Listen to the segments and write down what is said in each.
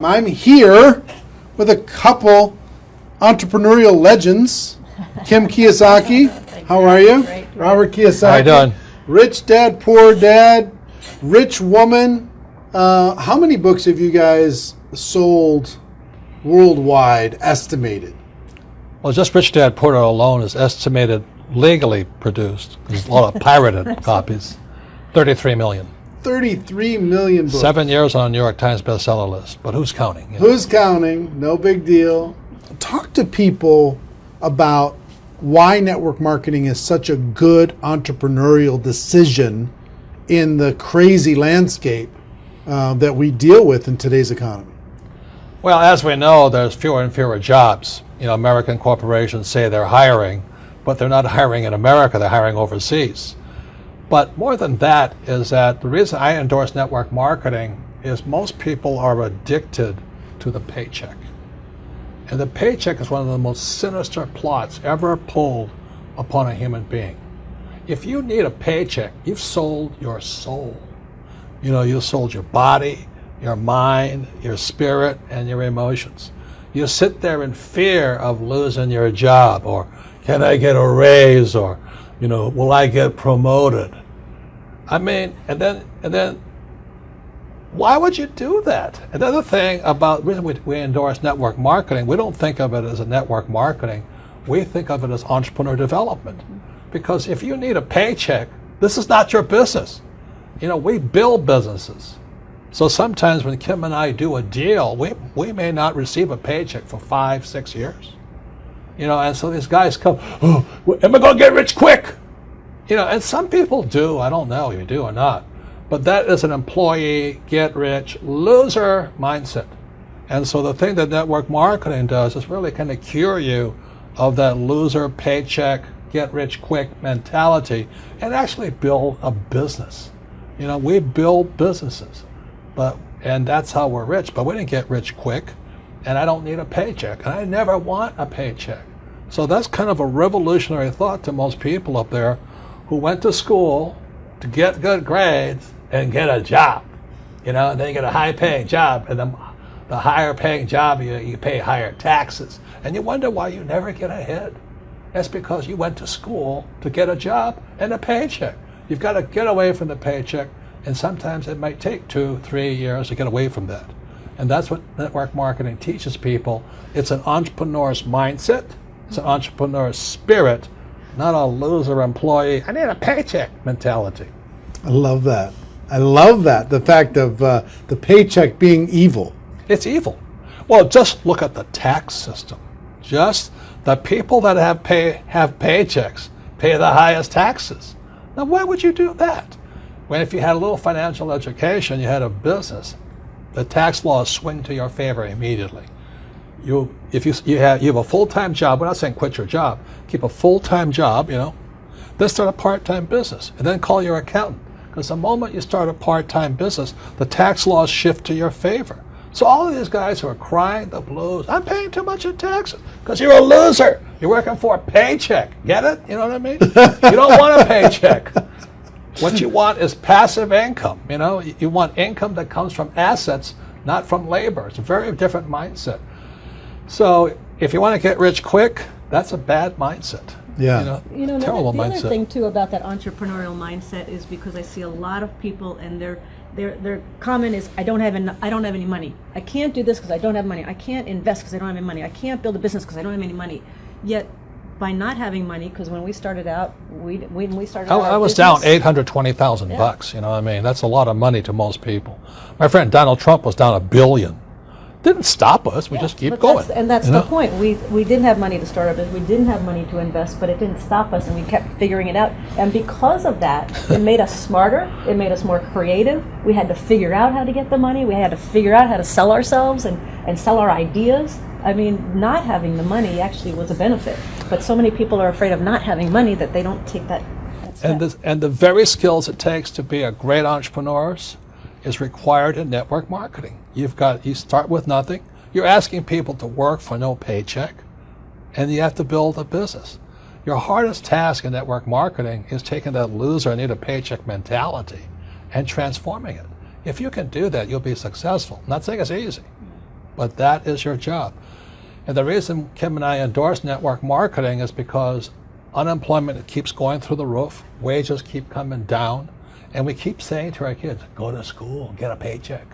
I'm here with a couple entrepreneurial legends. Kim Kiyosaki, how are you? Great. Robert Kiyosaki. How you doing? Rich Dad, Poor Dad, Rich Woman. How many books have you guys sold worldwide, estimated? Well, just Rich Dad Poor Dad alone is estimated legally produced. There's a lot of pirated copies. 33 million. 33 million books. 7 years on a New York Times bestseller list. But who's counting? You know? Who's counting? No big deal. Talk to people about why network marketing is such a good entrepreneurial decision in the crazy landscape that we deal with in today's economy. Well, as we know, there's fewer and fewer jobs. You know, American corporations say they're hiring, but they're not hiring in America, they're hiring overseas. But more than that is that the reason I endorse network marketing is most people are addicted to the paycheck. And the paycheck is one of the most sinister plots ever pulled upon a human being. If you need a paycheck, you've sold your soul. You know, you sold your body, your mind, your spirit, and your emotions. You sit there in fear of losing your job, or can I get a raise, or, you know, will I get promoted? I mean, and then why would you do that? Another thing about the reason we endorse network marketing, we don't think of it as a network marketing, we think of it as entrepreneur development. Because if you need a paycheck, this is not your business. You know, we build businesses. So sometimes when Kim and I do a deal, we may not receive a paycheck for 5-6 years. You know, and so these guys come, oh, am I going to get rich quick? You know, and some people do, I don't know if you do or not, but that is an employee, get rich, loser mindset. And so the thing that network marketing does is really kind of cure you of that loser paycheck, get rich quick mentality and actually build a business. You know, we build businesses, and that's how we're rich, but we didn't get rich quick, and I don't need a paycheck, and I never want a paycheck. So that's kind of a revolutionary thought to most people up there who went to school to get good grades and get a job, you know, and then you get a high-paying job, and the higher-paying job, you pay higher taxes, and you wonder why you never get ahead. That's because you went to school to get a job and a paycheck. You've got to get away from the paycheck, and sometimes it might take 2-3 years to get away from that. And that's what network marketing teaches people. It's an entrepreneur's mindset, it's an entrepreneur's spirit, not a loser employee, I need a paycheck mentality. I love that. I love that. The fact of the paycheck being evil. It's evil. Well, just look at the tax system. Just the people that have paychecks pay the highest taxes. Now, why would you do that? When if you had a little financial education, you had a business, the tax laws swing to your favor immediately. If you have a full-time job, we're not saying quit your job, keep a full-time job, you know, then start a part-time business, and then call your accountant. Because the moment you start a part-time business, the tax laws shift to your favor. So all of these guys who are crying the blues, I'm paying too much in taxes, because you're a loser. You're working for a paycheck. Get it? You know what I mean? You don't want a paycheck. What you want is passive income. You know, you want income that comes from assets, not from labor. It's a very different mindset. So if you want to get rich quick, that's a bad mindset. Yeah. You know, terrible the mindset. other thing too about that entrepreneurial mindset is because I see a lot of people and their comment is I don't have any money. I can't do this because I don't have money. I can't invest because I don't have any money. I can't build a business because I don't have any money. Yet by not having money, because when we started out, I was down $820,000 bucks. You know what I mean? That's a lot of money to most people. My friend Donald Trump was down $1 billion. Didn't stop us. We just keep going. That's the point. We didn't have money to start our business. We didn't have money to invest, but it didn't stop us, and we kept figuring it out. And because of that, it made us smarter. It made us more creative. We had to figure out how to get the money. We had to figure out how to sell ourselves and sell our ideas. I mean, not having the money actually was a benefit. But so many people are afraid of not having money that they don't take that step. And the very skills it takes to be a great entrepreneur is required in network marketing. You start with nothing. You're asking people to work for no paycheck, and you have to build a business. Your hardest task in network marketing is taking that loser, need a paycheck mentality and transforming it. If you can do that, you'll be successful. I'm not saying it's easy, but that is your job. And the reason Kim and I endorse network marketing is because unemployment keeps going through the roof, wages keep coming down, and we keep saying to our kids, go to school, get a paycheck.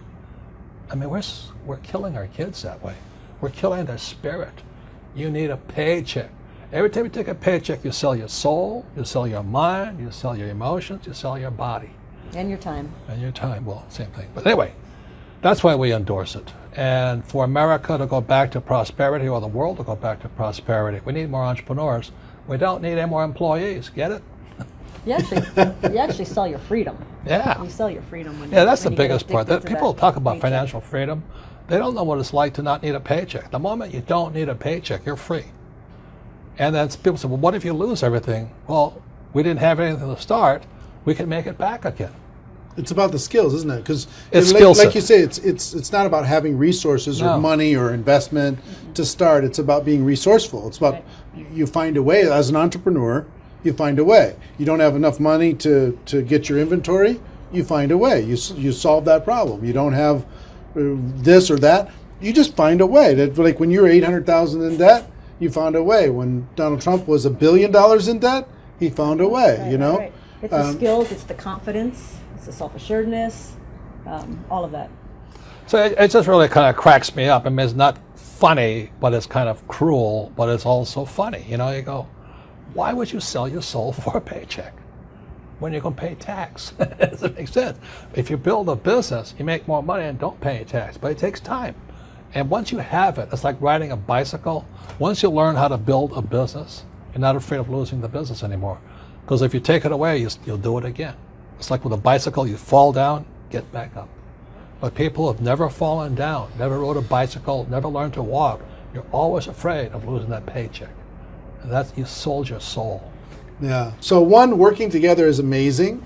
I mean, we're killing our kids that way. We're killing their spirit. You need a paycheck. Every time you take a paycheck, you sell your soul, you sell your mind, you sell your emotions, you sell your body. And your time. And your time, well, same thing. But anyway, that's why we endorse it. And for America to go back to prosperity, or the world to go back to prosperity, we need more entrepreneurs. We don't need any more employees. Get it? You actually sell your freedom. Yeah. You sell your freedom when Yeah, that's when the you get biggest part. addicted to People that talk about paycheck. financial freedom. They don't know what it's like to not need a paycheck. The moment you don't need a paycheck, you're free. And then people say, well, what if you lose everything? Well, we didn't have anything to start. We can make it back again. It's about the skills, isn't it? Because It's skill set. like you say, it's not about having resources or No. money or investment to start. It's about being resourceful. It's about you find a way as an entrepreneur. You find a way. You don't have enough money to get your inventory. You find a way. You solve that problem. You don't have this or that. You just find a way. That, like when you're $800,000 in debt, you found a way. When Donald Trump was $1 billion in debt, he found a way. Right, you know. right. It's the skills, it's the confidence, it's the self-assuredness, all of that. So it just really kind of cracks me up. I mean, it's not funny, but it's kind of cruel, but it's also funny. You know, you go, why would you sell your soul for a paycheck when you're going to pay tax? It doesn't make sense. If you build a business, you make more money and don't pay tax, but it takes time. And once you have it, it's like riding a bicycle. Once you learn how to build a business, you're not afraid of losing the business anymore. Because if you take it away, you'll do it again. It's like with a bicycle, you fall down, get back up. But people have never fallen down, never rode a bicycle, never learned to walk. You're always afraid of losing that paycheck. And that's, you sold your soul. Yeah. So one, working together is amazing.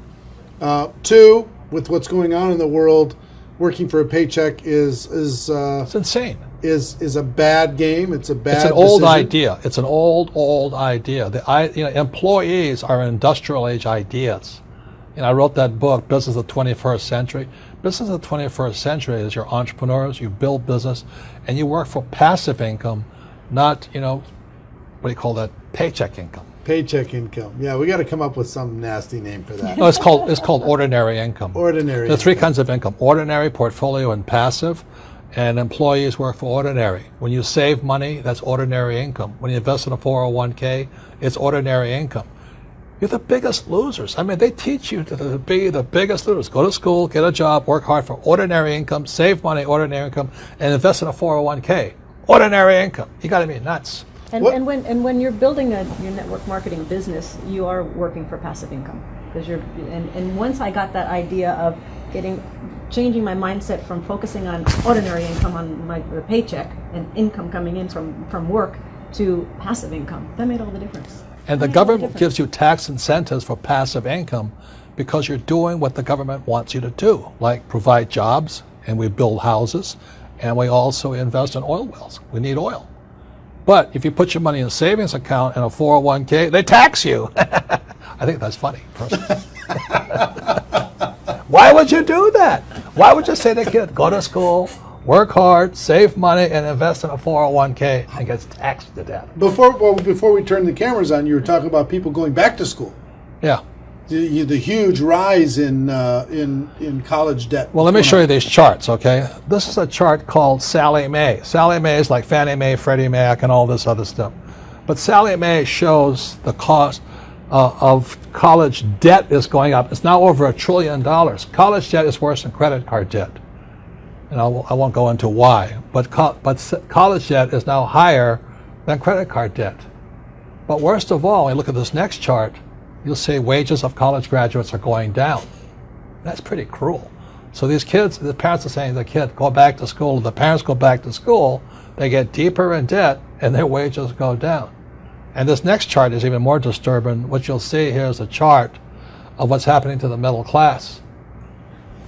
Two, with what's going on in the world, working for a paycheck is It's insane. is a bad game. It's a bad. It's an old decision. idea. It's an old idea. Employees are industrial age ideas. I wrote that book, Business of the 21st Century. Business of the 21st Century is your entrepreneurs, you build business, and you work for passive income, not, what do you call that, paycheck income. Paycheck income. Yeah, we got to come up with some nasty name for that. No, it's called ordinary income. Ordinary. There are three kinds of income: ordinary, portfolio, and passive. And employees work for ordinary. When you save money, that's ordinary income. When you invest in a 401k, it's ordinary income. You're the biggest losers. I mean, they teach you to be the biggest losers. Go to school, get a job, work hard for ordinary income, save money, ordinary income, and invest in a 401k. Ordinary income. You got to be nuts. And, What- when you're building your network marketing business, you are working for passive income because and once I got that idea of changing my mindset from focusing on ordinary income on the paycheck and income coming in from work to passive income, that made all the difference. And the government gives you tax incentives for passive income because you're doing what the government wants you to do, like provide jobs, and we build houses, and we also invest in oil wells. We need oil. But if you put your money in a savings account and a 401k, they tax you. I think that's funny, personally. Why would you do that? Why would you say to a kid, go to school, work hard, save money, and invest in a 401k and gets taxed to death? Before we turn the cameras on, you were talking about people going back to school. Yeah. The huge rise in college debt. Well, let me show you these charts, okay? This is a chart called Sallie Mae. Sallie Mae is like Fannie Mae, Freddie Mac, and all this other stuff. But Sallie Mae shows the cost of college debt is going up. It's now over $1 trillion. College debt is worse than credit card debt. And I won't go into why. But college debt is now higher than credit card debt. But worst of all, when you look at this next chart, you'll see wages of college graduates are going down. That's pretty cruel. So these kids, the parents are saying to the kid, go back to school. If the parents go back to school, they get deeper in debt and their wages go down. And this next chart is even more disturbing. What you'll see here is a chart of what's happening to the middle class.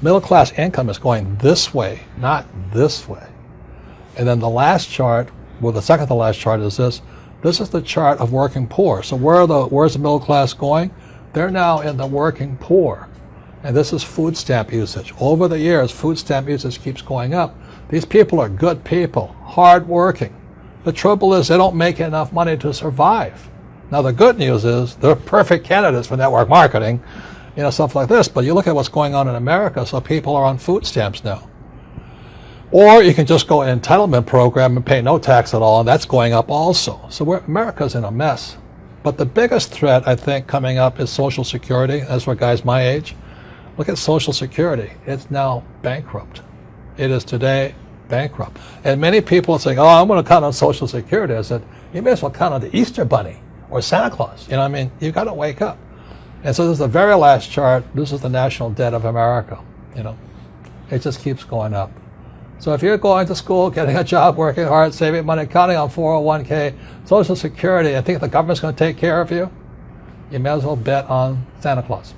Middle class income is going this way, not this way. And then the last chart, well, the second to last chart is this. This is the chart of working poor. So where's the middle class going? They're now in the working poor. And this is food stamp usage. Over the years, food stamp usage keeps going up These people are good people, hard-working. The trouble is they don't make enough money to survive. Now the good news is they're perfect candidates for network marketing, stuff like this. But you look at what's going on in America, so people are on food stamps now. Or you can just go an entitlement program and pay no tax at all, and that's going up also. So America's in a mess. But the biggest threat, I think, coming up is Social Security. That's for guys my age. Look at Social Security. It's now bankrupt. It is today bankrupt. And many people say, oh, I'm going to count on Social Security. I said, you may as well count on the Easter Bunny or Santa Claus. You've got to wake up. And so this is the very last chart. This is the national debt of America. It just keeps going up. So if you're going to school, getting a job, working hard, saving money, counting on 401k, Social Security, and think the government's going to take care of you, you may as well bet on Santa Claus.